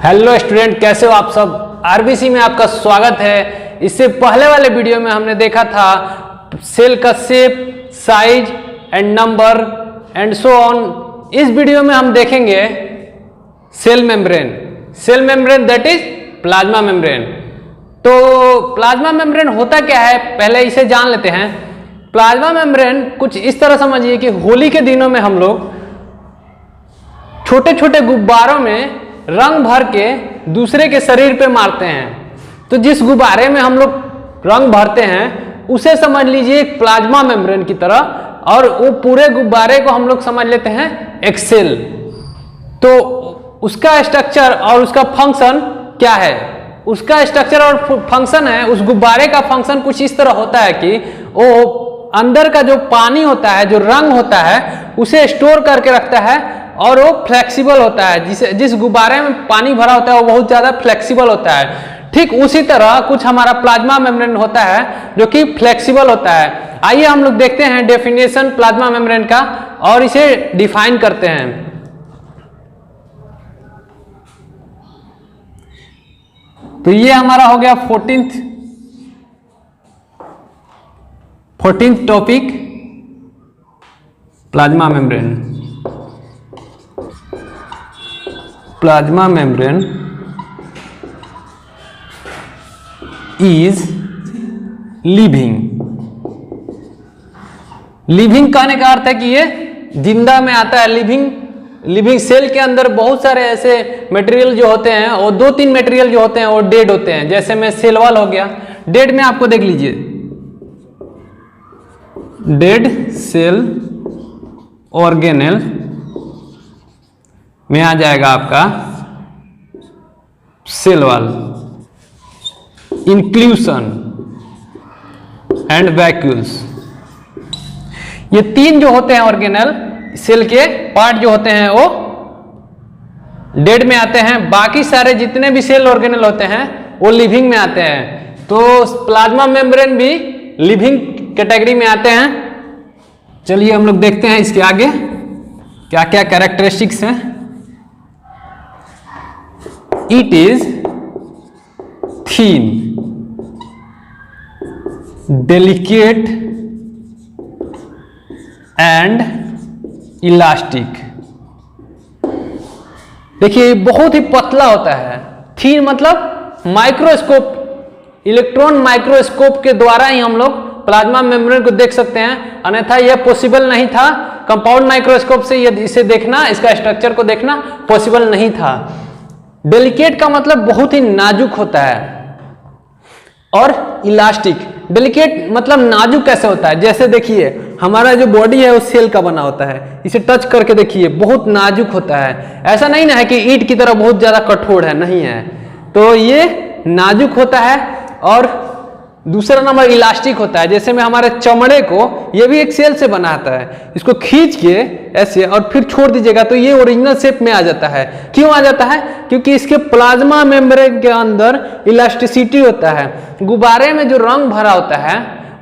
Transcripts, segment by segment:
Hello student, कैसे हो आप सब। आरबीसी में आपका स्वागत है। इससे पहले वाले वीडियो में हमने देखा था सेल का shape, size and number and so on. इस वीडियो में हम देखेंगे cell membrane that is plasma membrane. तो प्लाज्मा मेम्ब्रेन होता क्या है, पहले इसे जान लेते हैं। प्लाज्मा मेम्ब्रेन कुछ इस तरह समझिए कि होली के दिनों में हम लोग छोटे छोटे गुब्बारों में रंग भर के दूसरे के शरीर पे मारते हैं। तो जिस गुब्बारे में हम लोग रंग भरते हैं उसे समझ लीजिए एक प्लाज्मा मेम्ब्रेन की तरह, और वो पूरे गुब्बारे को हम लोग समझ लेते हैं एक सेल। तो उसका स्ट्रक्चर और उसका फंक्शन क्या है, उसका स्ट्रक्चर और फंक्शन है, उस गुब्बारे का फंक्शन कुछ इस तरह होता है कि वो अंदर का जो पानी होता है, जो रंग होता है, उसे स्टोर करके रखता है और वो फ्लेक्सिबल होता है। जिस गुब्बारे में पानी भरा होता है वो बहुत ज़्यादा फ्लेक्सिबल होता है। ठीक उसी तरह कुछ हमारा प्लाज्मा मेम्ब्रेन होता है जो कि फ्लेक्सिबल होता है। आइए हम लोग देखते हैं डेफिनेशन प्लाज्मा मेम्ब्रेन का और इसे डिफाइन करते हैं। तो ये हमारा हो गया 14th topic, plasma membrane. Plasma membrane is living कहने का अर्थ है कि ये जिंदा में आता है। लिविंग सेल के अंदर बहुत सारे ऐसे मटेरियल जो होते हैं, और 2-3 मटेरियल जो होते हैं वो डेड होते हैं। जैसे में सेल वॉल हो गया, डेड में आपको देख लीजिए, डेड सेल ऑर्गेनेल में आ जाएगा आपका cell wall, inclusion and vacuoles. ये 3 जो होते हैं ऑर्गेनेल सेल के पार्ट जो होते हैं वो डेड में आते हैं। बाकी सारे जितने भी सेल ऑर्गेनेल होते हैं वो लिविंग में आते हैं। तो प्लाज्मा मेम्ब्रेन भी लिविंग कैटेगरी में आते हैं। चलिए हम लोग देखते हैं इसके आगे क्या क्या कैरेक्टरिस्टिक्स हैं। It is thin, delicate and elastic। देखिए बहुत ही पतला होता है। थीन मतलब माइक्रोस्कोप, इलेक्ट्रॉन माइक्रोस्कोप के द्वारा ही हम लोग प्लाज्मा मेम्ब्रेन को देख सकते हैं, अन्यथा यह पॉसिबल नहीं था। कंपाउंड माइक्रोस्कोप से इसे देखना, इसका स्ट्रक्चर को देखना पॉसिबल नहीं था। डेलिकेट का मतलब बहुत ही नाजुक होता है, और इलास्टिक। डेलिकेट मतलब नाजुक कैसे होता है, जैसे देखिए हमारा जो बॉडी है वो सेल का बना होता है, इसे टच करके देखिए बहुत नाजुक होता है। ऐसा नहीं ना है कि ईंट की तरह बहुत ज्यादा कठोर है, नहीं है। तो ये नाजुक होता है। और दूसरा नंबर इलास्टिक होता है। जैसे में हमारे चमड़े को, ये भी एक सेल से बना आता है, इसको खींच के ऐसे और फिर छोड़ दीजिएगा तो ये ओरिजिनल शेप में आ जाता है। क्यों आ जाता है? क्योंकि इसके प्लाज्मा मेम्ब्रेन के अंदर इलास्टिसिटी होता है। गुब्बारे में जो रंग भरा होता है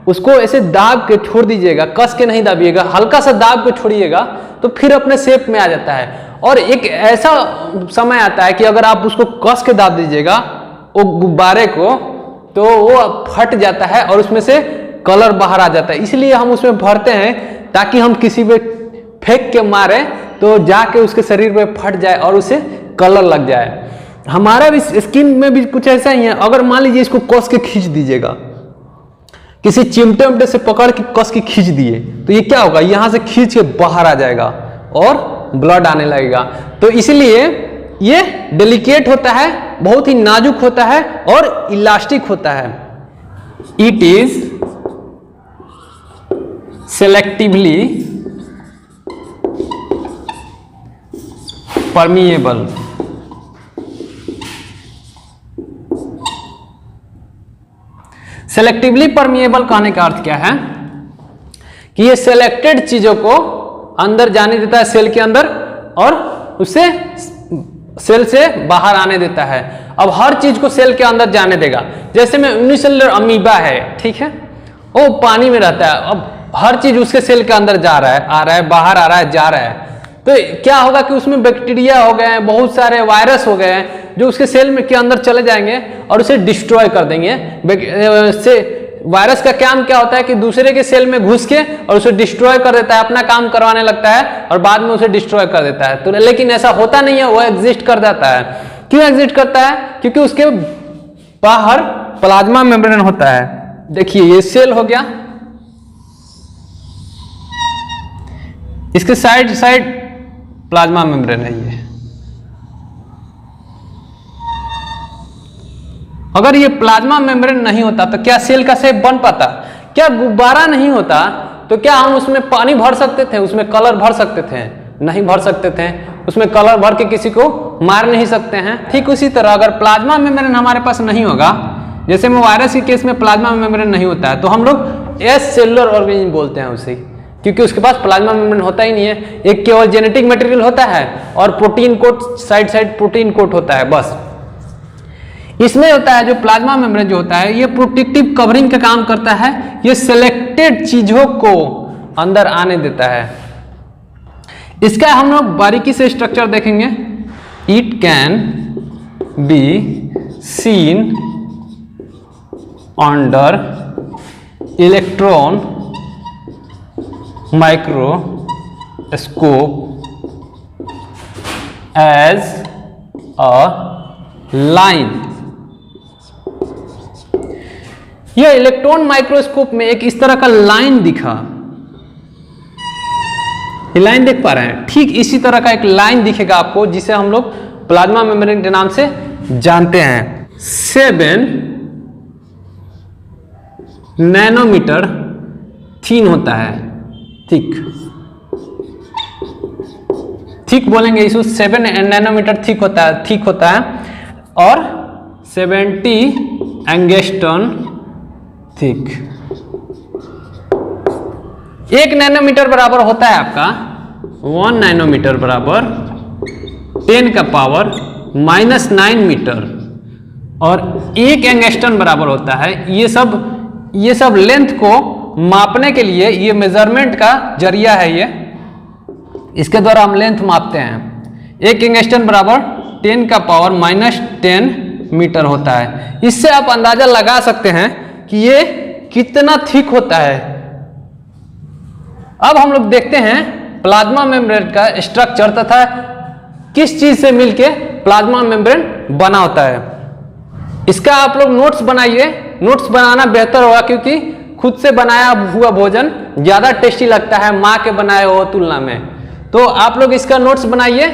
उसको ऐसे दाब के छोड़ दीजिएगा, कस के नहीं दाबिएगा, हल्का सा दाब के छोड़िएगा तो फिर अपने शेप में आ जाता है। और एक ऐसा समय आता है कि अगर आप उसको कस के दाब दीजिएगा वो गुब्बारे को, तो वो फट जाता है और उसमें से कलर बाहर आ जाता है। इसलिए हम उसमें भरते हैं ताकि हम किसी पे फेंक के मारे तो जाके उसके शरीर पे फट जाए और उसे कलर लग जाए। हमारा भी स्किन में भी कुछ ऐसा ही है। अगर मान लीजिए इसको कस के खींच दीजिएगा, किसी चिमटे उमटे से पकड़ के कस के खींच दिए तो ये क्या होगा, यहां से खींच के बाहर आ जाएगा और ब्लड आने लगेगा। तो इसलिए ये डेलिकेट होता है, बहुत ही नाजुक होता है और इलास्टिक होता है। It is selectively permeable. Selectively permeable कहने का अर्थ क्या है कि ये सेलेक्टेड चीजों को अंदर जाने देता है सेल के अंदर, और उसे सेल से बाहर आने देता है। अब हर चीज को सेल के अंदर जाने देगा। जैसे में यूनिसेलुलर अमीबा है, ठीक है, वो पानी में रहता है। अब हर चीज उसके सेल के अंदर जा रहा है, आ रहा है, बाहर आ रहा है, जा रहा है। तो क्या होगा कि उसमें बैक्टीरिया हो गए हैं, बहुत सारे वायरस हो गए हैं जो उसके सेल में के अंदर चले जाएंगे और उसे डिस्ट्रॉय कर देंगे। वायरस का काम क्या होता है कि दूसरे के सेल में घुस के और उसे डिस्ट्रॉय कर देता है, अपना काम करवाने लगता है और बाद में उसे डिस्ट्रॉय कर देता है। तो लेकिन ऐसा होता नहीं है, वो एग्जिस्ट कर जाता है। क्यों एग्जिस्ट करता है? क्योंकि उसके बाहर प्लाज्मा मेम्ब्रेन होता है। देखिए ये सेल हो गया, इसके साइड साइड प्लाज्मा मेम्ब्रेन है ये। अगर ये प्लाज्मा मेम्ब्रेन नहीं होता तो क्या सेल का शेप बन पाता? क्या गुब्बारा नहीं होता तो क्या हम उसमें पानी भर सकते थे, उसमें कलर भर सकते थे? नहीं भर सकते थे। उसमें कलर भर के किसी को मार नहीं सकते हैं। ठीक उसी तरह अगर प्लाज्मा मेम्ब्रेन हमारे पास नहीं होगा, जैसे में वायरस के केस में प्लाज्मा मेम्ब्रेन नहीं होता है, तो हम लोग एस सेलुलर ऑर्गेनिज्म बोलते हैं उसे, क्योंकि उसके पास प्लाज्मा मेम्ब्रेन होता ही नहीं है। एक केवल जेनेटिक मटेरियल होता है और protein coat, side side protein coat होता है, बस। इसमें होता है जो प्लाज्मा मेम्ब्रेन जो होता है, ये प्रोटेक्टिव कवरिंग का काम करता है। ये सिलेक्टेड चीजों को अंदर आने देता है। इसका हम लोग बारीकी से स्ट्रक्चर देखेंगे। It can be seen under electron microscope as a line. यह इलेक्ट्रॉन माइक्रोस्कोप में एक इस तरह का लाइन दिखा, ये लाइन देख पा रहे हैं? ठीक इसी तरह का एक लाइन दिखेगा आपको, जिसे हम लोग प्लाज्मा मेम्ब्रेन के नाम से जानते हैं। 7 नैनोमीटर थिन होता है, थिक बोलेंगे इसको। 7 नैनोमीटर थिक होता है और 70 एंगस्ट्रॉन थिक। 1 नैनोमीटर बराबर होता है आपका 1 नैनोमीटर बराबर 10 का पावर -9 मीटर, और 1 एंगस्ट्रॉन बराबर होता है। ये सब लेंथ को मापने के लिए ये मेजरमेंट का जरिया है। ये इसके द्वारा हम लेंथ मापते हैं। 1 एंगस्ट्रॉन बराबर 10 का पावर -10 मीटर होता है। इससे आप अंदाजा लगा सकते हैं कि ये कितना थिक होता है। अब हम लोग देखते हैं प्लाज्मा मेम्ब्रेन का स्ट्रक्चर तथा किस चीज से मिलके प्लाज्मा मेम्ब्रेन बना होता है। इसका आप लोग नोट्स बनाइए। नोट्स बनाना बेहतर होगा, क्योंकि खुद से बनाया हुआ भोजन ज्यादा टेस्टी लगता है माँ के बनाए हुए तुलना में। तो आप लोग इसका नोट्स बनाइए।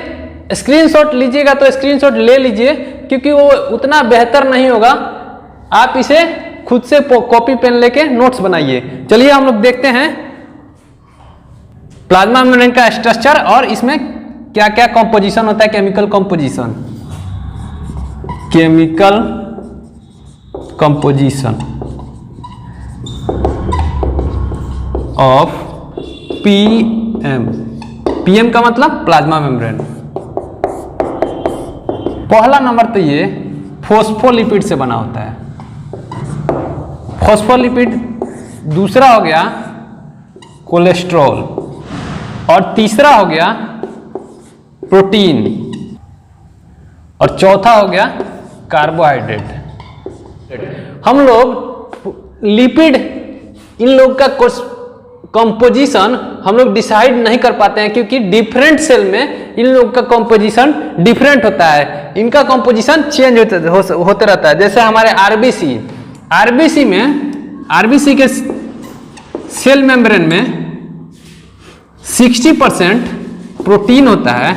स्क्रीनशॉट लीजिएगा तो स्क्रीनशॉट ले लीजिए, क्योंकि वो उतना बेहतर नहीं होगा। आप इसे खुद से कॉपी पेन लेके नोट्स बनाइए। चलिए हम लोग देखते हैं प्लाज्मा मेम्ब्रेन का स्ट्रक्चर और इसमें क्या क्या कंपोजिशन होता है। केमिकल कंपोजिशन ऑफ पीएम का मतलब प्लाज्मा मेम्ब्रेन। पहला नंबर तो ये फॉस्फोलिपिड से बना होता है, फॉस्फोलिपिड। दूसरा हो गया कोलेस्ट्रॉल, और तीसरा हो गया प्रोटीन, और चौथा हो गया कार्बोहाइड्रेट। हम लोग लिपिड, इन लोग का कंपोजिशन हम लोग डिसाइड नहीं कर पाते हैं, क्योंकि डिफरेंट सेल में इन लोग का कंपोजिशन डिफरेंट होता है। इनका कंपोजिशन चेंज होते रहता है। जैसे हमारे आरबीसी के सेल मेम्ब्रेन में 60% प्रोटीन होता है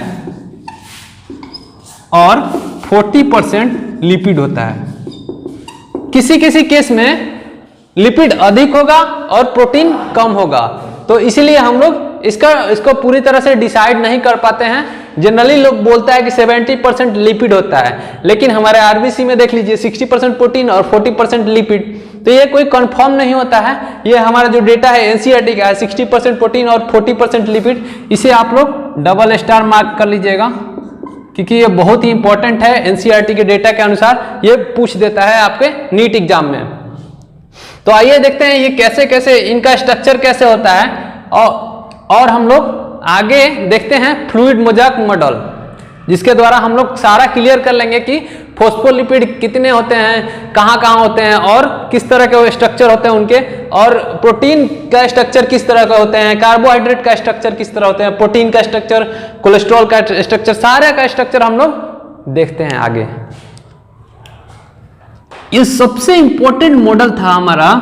और 40% लिपिड होता है। किसी किसी केस में लिपिड अधिक होगा और प्रोटीन कम होगा, तो इसीलिए हम लोग इसको पूरी तरह से डिसाइड नहीं कर पाते हैं। जनरली लोग बोलता है कि 70% लिपिड होता है, लेकिन हमारे आरबीसी में देख लीजिए 60% प्रोटीन और 40% लिपिड। तो ये कोई कंफर्म नहीं होता है। ये हमारा जो डेटा है एनसीईआरटी का है, 60% प्रोटीन और 40% लिपिड। इसे आप लोग डबल स्टार मार्क कर लीजिएगा, क्योंकि ये बहुत ही इंपॉर्टेंट है। एनसीईआरटी के डेटा के अनुसार ये पूछ देता है आपके नीट एग्जाम में। तो आइए देखते हैं ये कैसे कैसे इनका स्ट्रक्चर कैसे होता है, और हम लोग आगे देखते हैं फ्लूइड मोजाइक मॉडल, जिसके द्वारा हम लोग सारा क्लियर कर लेंगे कि फॉस्फोलिपिड कितने होते हैं, कहाँ कहाँ होते हैं और किस तरह के स्ट्रक्चर होते हैं उनके, और प्रोटीन का स्ट्रक्चर किस तरह का होते हैं, कार्बोहाइड्रेट का स्ट्रक्चर किस तरह होते हैं, प्रोटीन का स्ट्रक्चर, कोलेस्ट्रॉल का स्ट्रक्चर, सारे का स्ट्रक्चर हम लोग देखते हैं आगे। ये सबसे इंपॉर्टेंट मॉडल था हमारा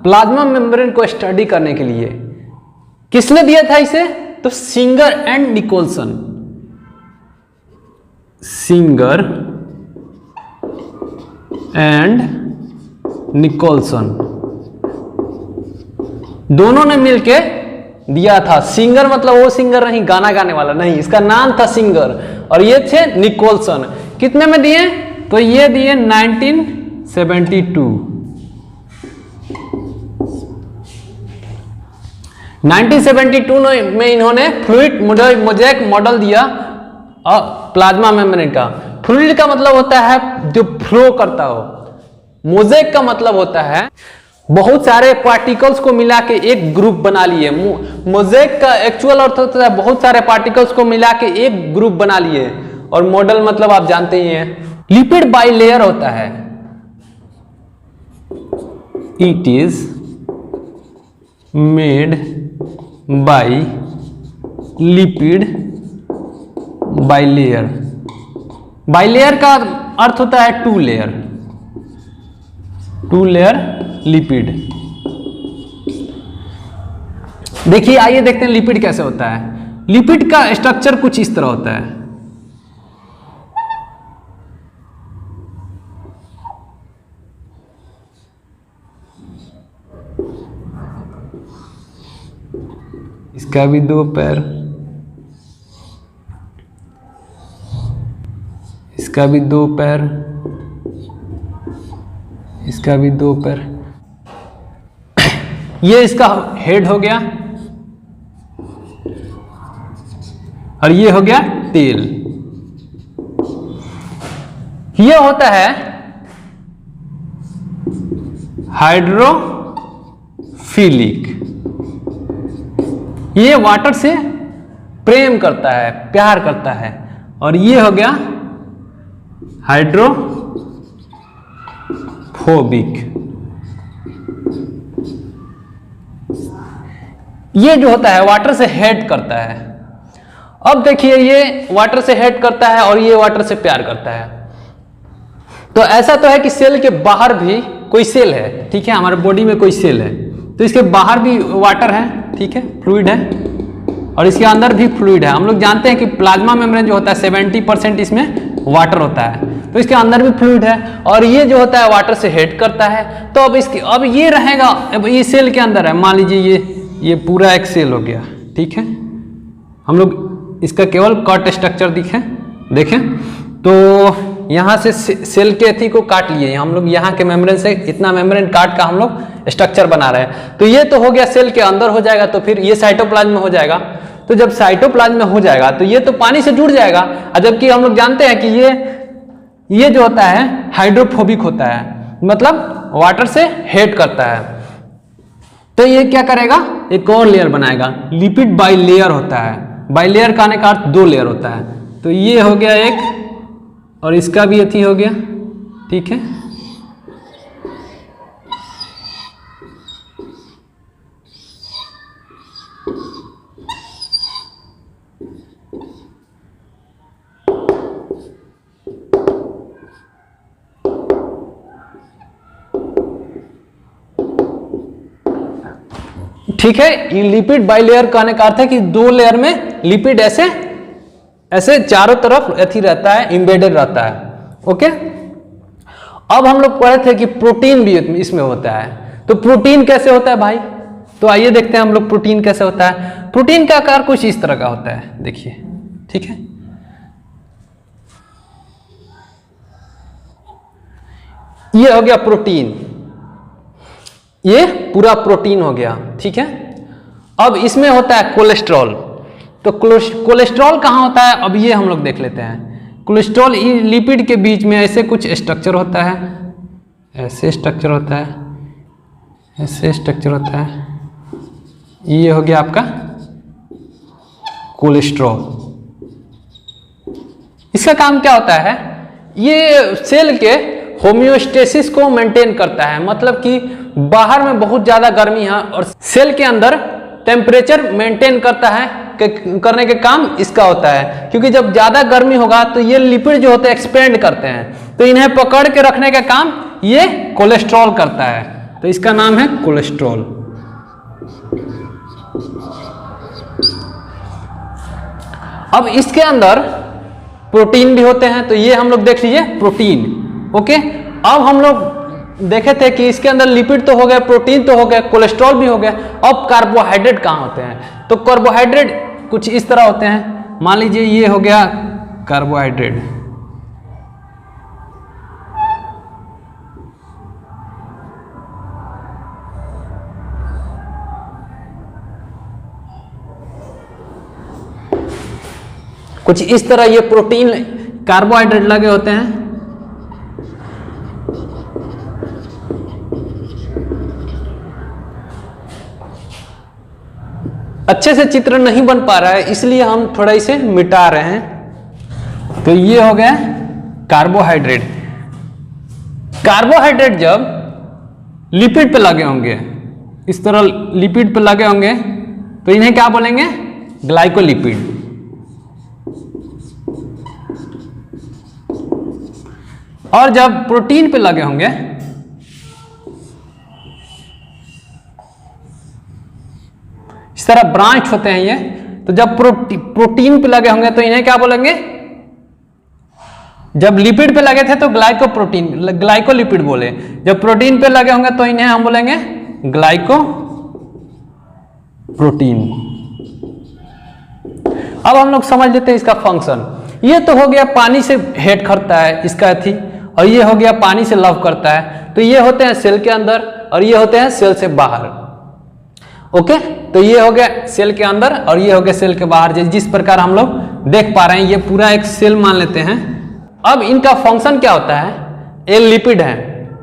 प्लाज्मा मेम्ब्रेन को स्टडी करने के लिए। किसने दिया था इसे? तो Singer and Nicolson. Singer and Nicolson दोनों ने मिलके दिया था। सिंगर मतलब वो सिंगर नहीं गाना गाने वाला नहीं, इसका नाम था सिंगर, और ये थे निकोलसन। कितने में दिए? तो ये दिए 1972 में इन्होंने फ्लूइड मोजाइक मॉडल दिया प्लाज्मा मेम्ब्रेन का। फ्लूइड का मतलब होता है जो फ्लो करता हो, मोजाइक का मतलब होता है बहुत सारे पार्टिकल्स को मिला के एक ग्रुप बना लिए। मोजाइक का एक्चुअल अर्थ होता है बहुत सारे पार्टिकल्स को मिला के एक ग्रुप बना लिए, और मॉडल मतलब आप जानते ही हैं। लिपिड बाइलेयर होता है, it is made by lipid bilayer. Bilayer का अर्थ होता है टू लेयर लिपिड। देखिए आइए देखते हैं लिपिड कैसे होता है। लिपिड का स्ट्रक्चर कुछ इस तरह होता है। इसका भी दो पैर, इसका भी दो पैर, इसका भी दो पैर। ये इसका हेड हो गया और ये हो गया टेल। ये होता है हाइड्रोफिलिक, ये वाटर से प्रेम करता है, प्यार करता है। और ये हो गया हाइड्रोफोबिक, ये जो होता है वाटर से हेट करता है। अब देखिए ये वाटर से हेट करता है और ये वाटर से प्यार करता है। तो ऐसा तो है कि सेल के बाहर भी कोई सेल है, ठीक है, हमारे बॉडी में कोई सेल है तो इसके बाहर भी वाटर है, ठीक है, फ्लूइड है, और इसके अंदर भी फ्लूइड है। हम लोग जानते हैं कि प्लाज्मा मेम्ब्रेन जो होता है 70% इसमें वाटर होता है, तो इसके अंदर भी फ्लूइड है, और ये जो होता है वाटर से हेट करता है। तो अब ये रहेगा, अब ये सेल के अंदर है, मान लीजिए ये पूरा एक सेल हो गया, ठीक है। हम लोग इसका केवल कट स्ट्रक्चर देखें तो यहाँ से सेल के थी को काट लिए, हम लोग यहाँ के मेम्ब्रेन से इतना मेम्ब्रेन काट का हम लोग स्ट्रक्चर बना रहे हैं। तो ये तो हो गया सेल के अंदर हो जाएगा, तो फिर ये साइटोप्लाज्म में हो जाएगा। तो जब साइटोप्लाज्म में हो जाएगा तो ये तो पानी से जुड़ जाएगा, जबकि हम लोग जानते हैं कि ये जो होता है हाइड्रोफोबिक होता है, मतलब वाटर से हेट करता है। तो ये क्या करेगा, एक और लेयर बनाएगा, लिपिड बाइलेयर होता है। बाइलेयर का आने का अर्थ दो लेयर होता है। तो ये हो गया एक, और इसका भी अथी हो गया, ठीक है। ठीक है, ये लिपिड बाइलेयर कहने का अर्थ है कि दो लेयर में लिपिड ऐसे चारों तरफ अथी रहता है, एम्बेडेड रहता है। ओके, अब हम लोग पढ़े थे कि प्रोटीन भी इसमें होता है। तो प्रोटीन कैसे होता है भाई, तो आइए देखते हैं हम लोग प्रोटीन कैसे होता है। प्रोटीन का आकार कुछ इस तरह का होता है, देखिए, ठीक है। ये हो गया प्रोटीन, ये पूरा प्रोटीन हो गया, ठीक है। अब इसमें होता है कोलेस्ट्रॉल। तो कोलेस्ट्रॉल कहाँ होता है, अब ये हम लोग देख लेते हैं। कोलेस्ट्रॉल लिपिड के बीच में ऐसे कुछ स्ट्रक्चर होता है, ऐसे स्ट्रक्चर होता है, ऐसे स्ट्रक्चर होता है। ये हो गया आपका कोलेस्ट्रॉल। इसका काम क्या होता है, ये सेल के होम्योस्टेसिस को मेंटेन करता है, मतलब कि बाहर में बहुत ज्यादा गर्मी है और सेल के अंदर टेम्परेचर मेंटेन करता है, करने के काम इसका होता है। क्योंकि जब ज्यादा गर्मी होगा तो ये लिपिड जो होते हैं एक्सपेंड करते हैं, तो इन्हें पकड़ के रखने का काम ये कोलेस्ट्रॉल करता है, तो इसका नाम है कोलेस्ट्रॉल। अब इसके अंदर प्रोटीन भी होते हैं, तो ये हम लोग देख लीजिए प्रोटीन। ओके, अब हम लोग देखे थे कि इसके अंदर लिपिड तो हो गया, प्रोटीन तो हो गया, कोलेस्ट्रॉल भी हो गया। अब कार्बोहाइड्रेट कहाँ होते हैं, तो कार्बोहाइड्रेट कुछ इस तरह होते हैं। मान लीजिए ये हो गया कार्बोहाइड्रेट, कुछ इस तरह ये प्रोटीन कार्बोहाइड्रेट लगे होते हैं। अच्छे से चित्र नहीं बन पा रहा है, इसलिए हम थोड़ा इसे मिटा रहे हैं। तो ये हो गया कार्बोहाइड्रेट। कार्बोहाइड्रेट जब लिपिड पे लगे होंगे, इस तरह लिपिड पे लगे होंगे, तो इन्हें क्या बोलेंगे, ग्लाइकोलिपिड। और जब प्रोटीन पे लगे होंगे, इस तरह ब्रांच होते हैं ये, तो जब प्रोटीन पे लगे होंगे तो इन्हें क्या बोलेंगे, जब लिपिड पे लगे थे तो ग्लाइकोप्रोटीन, ग्लाइकोलिपिड बोले। जब प्रोटीन पे लगे होंगे तो इन्हें हम बोलेंगे ग्लाइकोप्रोटीन। अब हम लोग समझ लेते हैं इसका फंक्शन। ये तो हो गया पानी से हेट करता है इसका थी, और ये हो गया पानी से लव करता है। तो ये होते हैं सेल के अंदर और ये होते हैं सेल से बाहर। ओके, तो ये हो गया सेल के अंदर और ये हो गया सेल के बाहर। जिस प्रकार हम लोग देख पा रहे हैं, ये पूरा एक सेल मान लेते हैं। अब इनका फंक्शन क्या होता है, ये लिपिड है,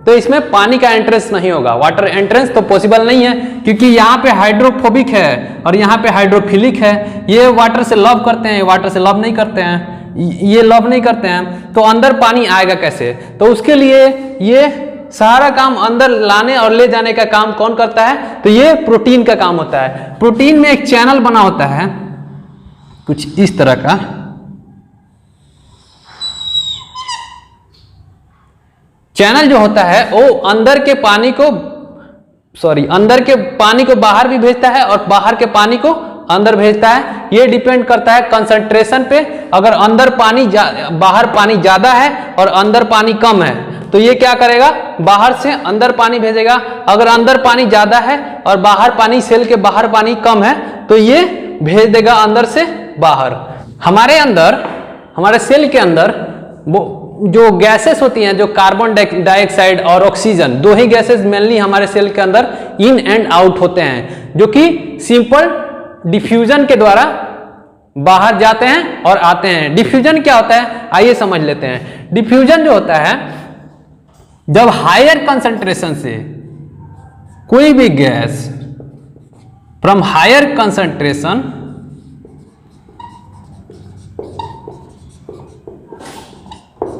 तो इसमें पानी का एंट्रेंस नहीं होगा, वाटर एंट्रेंस तो पॉसिबल नहीं है, क्योंकि यहाँ पे हाइड्रोफोबिक है और यहाँ पे हाइड्रोफिलिक है। ये वाटर से लव करते हैं, वाटर से लव नहीं करते हैं, ये लव नहीं करते हैं, तो अंदर पानी आएगा कैसे। तो उसके लिए ये सारा काम अंदर लाने और ले जाने का काम कौन करता है, तो ये प्रोटीन का काम होता है। प्रोटीन में एक चैनल बना होता है कुछ इस तरह का, चैनल जो होता है वो अंदर के पानी को बाहर भी भेजता है और बाहर के पानी को अंदर भेजता है। ये डिपेंड करता है कंसंट्रेशन पे। अगर अंदर पानी बाहर पानी ज्यादा है और अंदर पानी कम है, तो ये क्या करेगा, बाहर से अंदर पानी भेजेगा। अगर अंदर पानी ज्यादा है और बाहर पानी, सेल के बाहर पानी कम है, तो ये भेज देगा अंदर से बाहर। हमारे अंदर, हमारे सेल के अंदर वो जो गैसेस होती हैं, जो कार्बन डाइऑक्साइड और ऑक्सीजन, दो ही गैसेस मेनली हमारे सेल के अंदर इन एंड आउट होते हैं, जो कि सिंपल डिफ्यूजन के द्वारा बाहर जाते हैं और आते हैं। डिफ्यूजन क्या होता है, आइए समझ लेते हैं। डिफ्यूजन जो होता है, जब हायर कंसंट्रेशन से कोई भी gas from higher concentration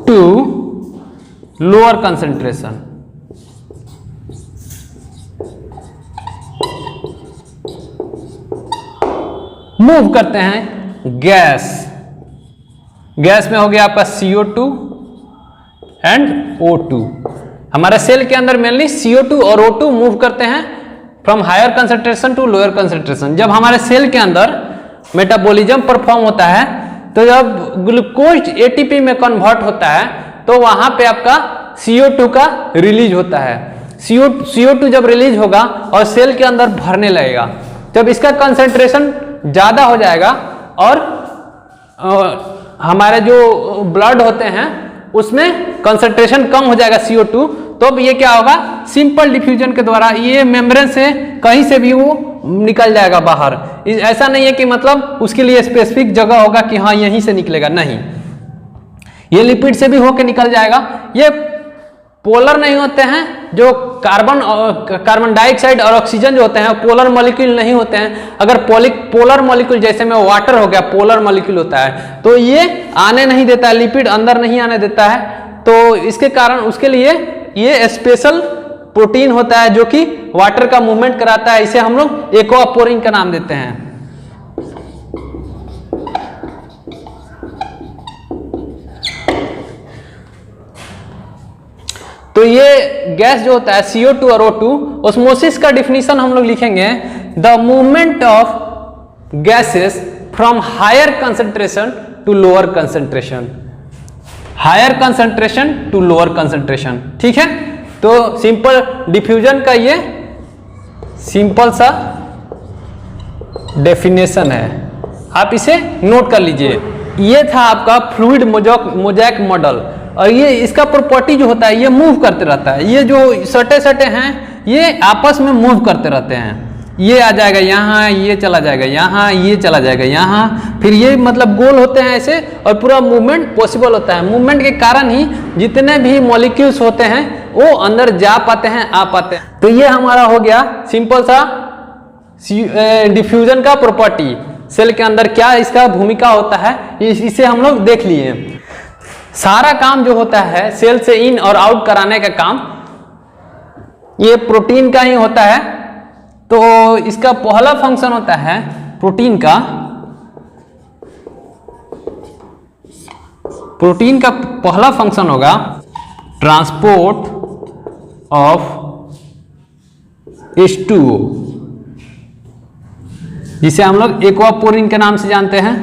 to lower concentration, move करते हैं गैस। गैस में हो गया आपका CO2 एंड O2। हमारे सेल के अंदर मेनली CO2 और O2 मूव करते हैं from higher concentration to lower concentration. जब हमारे सेल के अंदर मेटाबॉलिज्म परफॉर्म होता है, तो जब ग्लूकोज ATP में कन्वर्ट होता है, तो वहां पे आपका CO2 का रिलीज होता है। CO2 जब रिलीज होगा और सेल के अंदर भरने लगेगा, जब इसका कंसंट्रेशन ज्यादा हो जाएगा और हमारे जो ब्लड होते हैं उसमें कंसंट्रेशन कम हो जाएगा CO2, तो अब ये क्या होगा, सिंपल डिफ्यूजन के द्वारा ये मेम्ब्रेन से कहीं से भी वो निकल जाएगा बाहर। ऐसा नहीं है कि मतलब उसके लिए स्पेसिफिक जगह होगा कि हाँ यहीं से निकलेगा, नहीं, ये लिपिड से भी होके निकल जाएगा। ये पोलर नहीं होते हैं, जो कार्बन डाइऑक्साइड और ऑक्सीजन जो होते हैं पोलर मॉलिक्यूल नहीं होते हैं। अगर पोलर मॉलिक्यूल जैसे में वाटर हो गया पोलर मॉलिक्यूल होता है, तो ये आने नहीं देता है, लिपिड अंदर नहीं आने देता है। तो इसके कारण उसके लिए ये स्पेशल प्रोटीन होता है जो कि वाटर का मूवमेंट कराता है। इसे हम लोग एक्वापोरिन का नाम देते हैं। तो ये गैस जो होता है CO2 और O2, ऑस्मोसिस का डिफिनीशन हम लोग लिखेंगे the movement of gases from higher concentration to lower concentration, higher concentration to lower concentration. ठीक है, तो सिंपल डिफ्यूजन का ये सिंपल सा डेफिनेशन है, आप इसे नोट कर लीजिए। ये था आपका फ्लूइड मोज़ेक मॉडल, और ये इसका प्रॉपर्टी जो होता है ये मूव करते रहता है। ये जो सटे हैं ये आपस में मूव करते रहते हैं। ये आ जाएगा यहाँ, ये चला जाएगा यहाँ, ये चला जाएगा यहाँ, फिर ये मतलब गोल होते हैं ऐसे, और पूरा मूवमेंट पॉसिबल होता है। मूवमेंट के कारण ही जितने भी मॉलिक्यूल्स होते हैं वो अंदर जा पाते हैं, आ पाते हैं। तो ये हमारा हो गया सिंपल सा डिफ्यूजन का प्रॉपर्टी। सेल के अंदर क्या इसका भूमिका होता है इसे हम लोग देख लिए। सारा काम जो होता है सेल से इन और आउट कराने का काम ये प्रोटीन का ही होता है। तो इसका पहला फंक्शन होता है प्रोटीन का पहला फंक्शन होगा ट्रांसपोर्ट ऑफ H2O, जिसे हम लोग एक्वापोरिन के नाम से जानते हैं।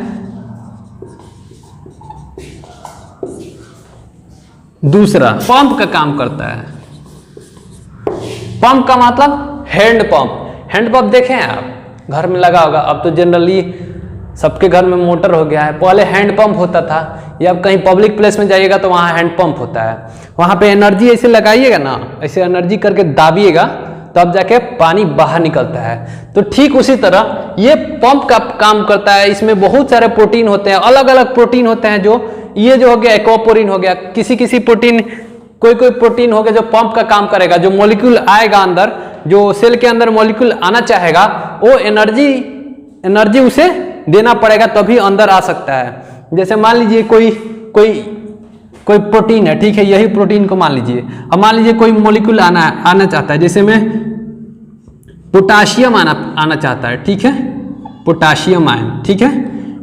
दूसरा पंप का काम करता है। पंप का मतलब हैंड पंप। हैंड पंप देखें आप घर में लगा होगा, अब तो जनरली सबके घर में मोटर हो गया है। पहले हैंड पंप होता था, या आप कहीं पब्लिक प्लेस में जाइएगा तो वहाँ हैंड पंप होता है। वहाँ पे एनर्जी ऐसे लगाइएगा ना, ऐसे एनर्जी करके दाबिएगा तब जाके पानी बाहर निकलता है। तो ठीक उसी तरह ये पंप का काम करता है। इसमें बहुत सारे प्रोटीन होते हैं, अलग अलग प्रोटीन होते हैं। जो ये जो हो गया एक्वापोरिन हो गया, किसी प्रोटीन, कोई प्रोटीन हो गया जो पंप का काम करेगा। जो मॉलिक्यूल आएगा अंदर, जो सेल के अंदर मॉलिक्यूल आना चाहेगा, वो एनर्जी उसे देना पड़ेगा तभी अंदर आ सकता है। जैसे मान लीजिए कोई प्रोटीन है, ठीक है, यही प्रोटीन को मान लीजिए। अब मान लीजिए कोई मॉलिक्यूल आना चाहता है, जैसे में पोटाशियम आना चाहता है, ठीक है, पोटाशियम आयन, ठीक है।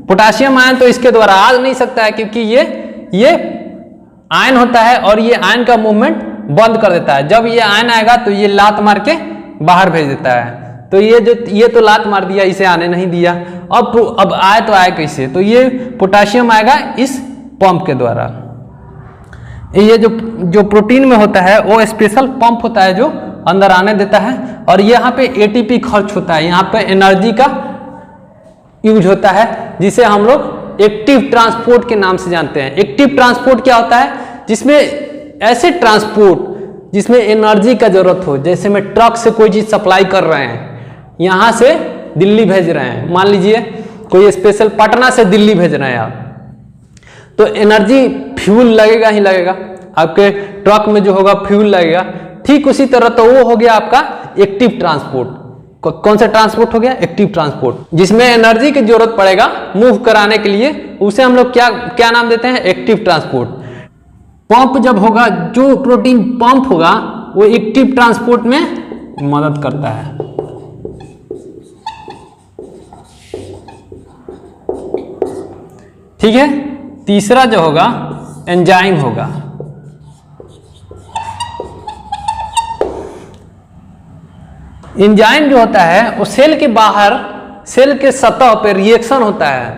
पोटाशियम आयन तो इसके द्वारा आ नहीं सकता है, क्योंकि ये आयन होता है और ये आयन का मूवमेंट बंद कर देता है। जब ये आयन आएगा तो ये लात मार के बाहर भेज देता है। तो ये तो लात मार दिया, इसे आने नहीं दिया। अब आए तो आए कैसे? तो ये पोटाशियम आएगा इस पंप के द्वारा। ये जो प्रोटीन में होता है वो स्पेशल पंप होता है जो अंदर आने देता है। और यहाँ पे एटीपी खर्च होता है, यहाँ पे एनर्जी का यूज होता है, जिसे हम लोग एक्टिव ट्रांसपोर्ट के नाम से जानते हैं। एक्टिव ट्रांसपोर्ट क्या होता है? जिसमें ऐसे ट्रांसपोर्ट जिसमें एनर्जी का जरूरत हो। जैसे में ट्रक से कोई चीज सप्लाई कर रहे हैं, यहाँ से दिल्ली भेज रहे हैं, मान लीजिए कोई स्पेशल पटना से दिल्ली भेज रहे हैं आप, तो एनर्जी फ्यूल लगेगा ही लगेगा, आपके ट्रक में जो होगा फ्यूल लगेगा। ठीक उसी तरह तो वो हो गया आपका एक्टिव ट्रांसपोर्ट। कौन सा ट्रांसपोर्ट हो गया? एक्टिव ट्रांसपोर्ट, जिसमें एनर्जी की जरूरत पड़ेगा मूव कराने के लिए, उसे हम लोग क्या नाम देते हैं? Active transport. पंप जब होगा, जो प्रोटीन पंप होगा वो एक्टिव ट्रांसपोर्ट में मदद करता है। ठीक है। तीसरा जो होगा एंजाइम होगा। एंजाइम जो होता है वो सेल के बाहर, सेल के सतह पे रिएक्शन होता है,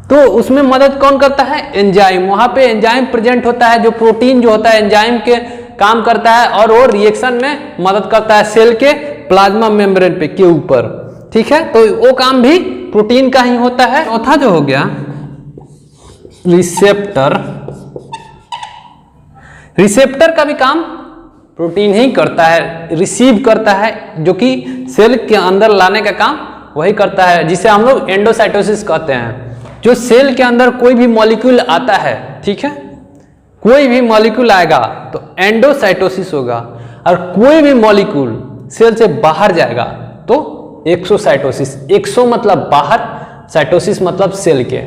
तो उसमें मदद कौन करता है? एंजाइम। वहां पे एंजाइम प्रेजेंट होता है, जो प्रोटीन जो होता है एंजाइम के काम करता है, और वो रिएक्शन में मदद करता है सेल के प्लाज्मा मेम्ब्रेन पे के ऊपर। ठीक है, तो वो काम भी प्रोटीन का ही होता है। चौथा जो हो गया रिसेप्टर। रिसेप्टर का भी काम प्रोटीन ही करता है, रिसीव करता है, जो कि सेल के अंदर लाने का काम वही करता है, जिसे हम लोग एंडोसाइटोसिस कहते हैं। जो सेल के अंदर कोई भी मॉलिक्यूल आता है, ठीक है, कोई भी मॉलिक्यूल आएगा तो एंडोसाइटोसिस होगा। और कोई भी मॉलिक्यूल सेल से बाहर जाएगा तो एक्सोसाइटोसिस। एक्सो मतलब बाहर, साइटोसिस मतलब सेल के,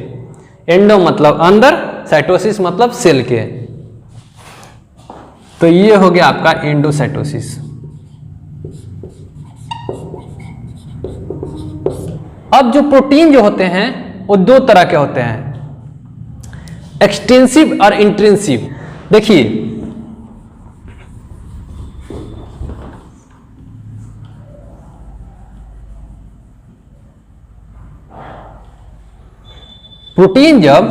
एंडो मतलब अंदर, साइटोसिस मतलब सेल के। तो ये हो गया आपका एंडोसाइटोसिस। अब जो प्रोटीन जो होते हैं वो दो तरह के होते हैं, एक्सटेंसिव और इंट्रिंसिव। देखिए प्रोटीन जब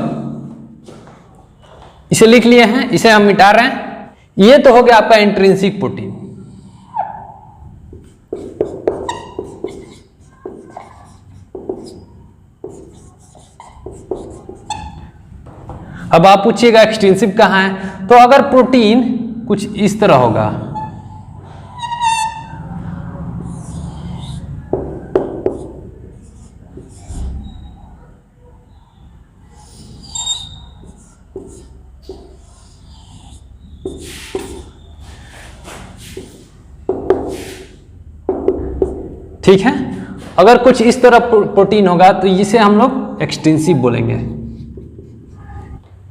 इसे लिख लिए हैं, इसे हम मिटा रहे हैं, ये तो हो गया आपका इंट्रिंसिक प्रोटीन। अब आप पूछिएगा एक्सटेंसिव कहाँ है, तो अगर प्रोटीन कुछ इस तरह होगा, ठीक है, अगर कुछ इस तरह प्रोटीन होगा तो इसे हम लोग एक्सटेंसिव बोलेंगे।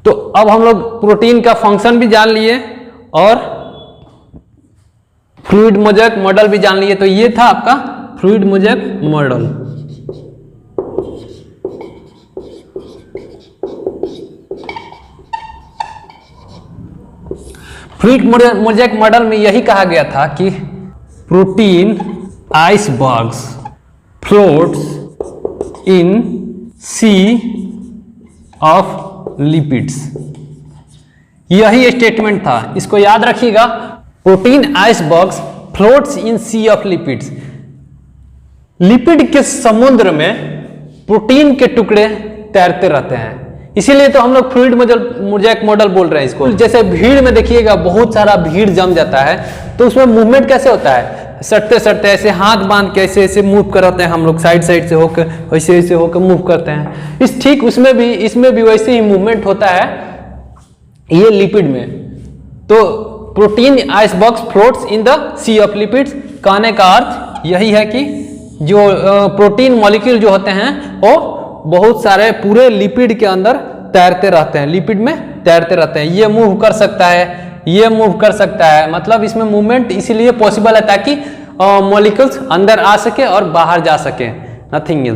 तो अब हम लोग प्रोटीन का फंक्शन भी जान लिए और फ्लूइड मोज़ेक मॉडल भी जान लिए। तो ये था आपका fluid mosaic model. Fluid mosaic model में यही कहा गया था कि protein icebergs floats in sea of lipids, यही स्टेटमेंट था, इसको याद रखिएगा। Protein icebergs floats in sea of lipids, lipid के समुद्र में प्रोटीन के टुकड़े तैरते रहते हैं, इसीलिए तो हम लोग फ्लूइड मोज़ेक मॉडल बोल रहे हैं इसको। जैसे भीड़ में देखिएगा बहुत सारा भीड़ जम जाता है, तो उसमें मूवमेंट कैसे होता है, सटते सटते ऐसे हाथ बांध के ऐसे ऐसे मूव कराते हैं हम लोग, साइड साइड से होकर ऐसे ऐसे होकर मूव करते हैं। इस ठीक उसमें भी इसमें भी वैसे ही मूवमेंट होता है ये लिपिड में। तो protein icebergs floats in the sea of lipids, कहने का अर्थ यही है कि जो प्रोटीन मॉलिक्यूल जो होते हैं वो बहुत सारे पूरे लिपिड के अंदर तैरते रहते हैं, लिपिड में तैरते रहते हैं। ये मूव कर सकता है, ये मूव कर सकता है, मतलब इसमें मूवमेंट इसीलिए पॉसिबल है ताकि मॉलिक्यूल्स अंदर आ सके और बाहर जा सके, नथिंग एल्स।